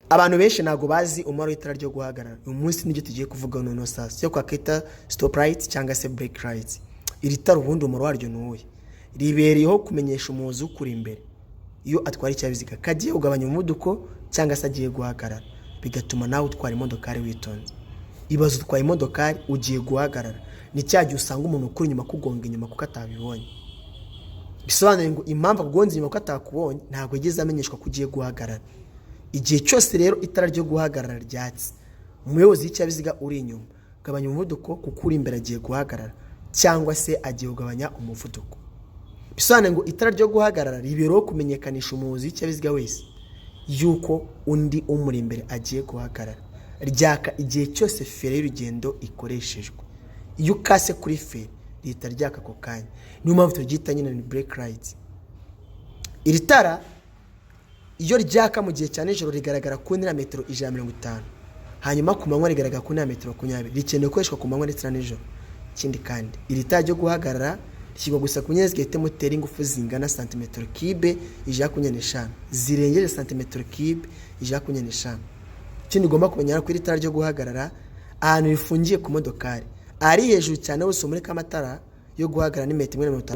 abantu benshi ntago bazi umumaro w'itara ryo guhagarara. Uyu munsi nibyo tugiye kuvuga noneho sasa cyo kwakita stop light cyangwa se brake light. Iri tara ubundi umumaro waryo nuwe ribereyeho kumenyesha umuyobozi ukuri imbere iyo atwara icyabiziga kagiye kugabanya umuvuduko cyangwa se agiye guhagarara, bigatuma nawe utwara imodokari witonze. Ibazo utwaye imodokari ugiye guhagarara, ni cyagiye usanga umuntu ukuri inyuma kugonga inyuma kuko atabibonye. Bisobanuye ngo impamvu kugonza inyuma kuko atakubonye ntabwo yigeze amenyeshwa ko ugiye guhagarara. Igihe cyose rero itara ryo guhagarara ryatsi, umuyobozi w'icyabiziga uri inyuma gabanya umuvuduko kuko uri imbere agiye guhagarara cyangwa se agiye kugabanya umuvuduko. Bisobanuye ngo itara ryo guhagarara ribereyeho kumenyekanisha umuyobozi w'icyabiziga wese yuko undi umuri imbere agiye guhagarara. Ryaka igihe cyose feri y'urugendo ikoreshejwe. Iyo ukase kuri feri rihita ryaka ako kanya. Niyo mpamvu turyita nyine ni brake light. Iri tara iyo ryaka mu gihe cya nijoro rigaragara ku ntera metero 150, hanyuma ku manywa rigaragara ku ntera metero 20. Rikenewe gukoreshwa ku manywa ndetse na nijoro. Ikindi kandi iri tara ryo guhagarara rishyirwa gusa ku binyabiziga bifite moteri ingufu zingana santimetero kibe 125 zirengeje santimetero kibe 125. Ikindi ugomba kumenya ko iri tara ryo guhagarara ahantu rifungiye ku modokari ari hejuru cyane hose muri kamatara yo guhagarara ni metero 150.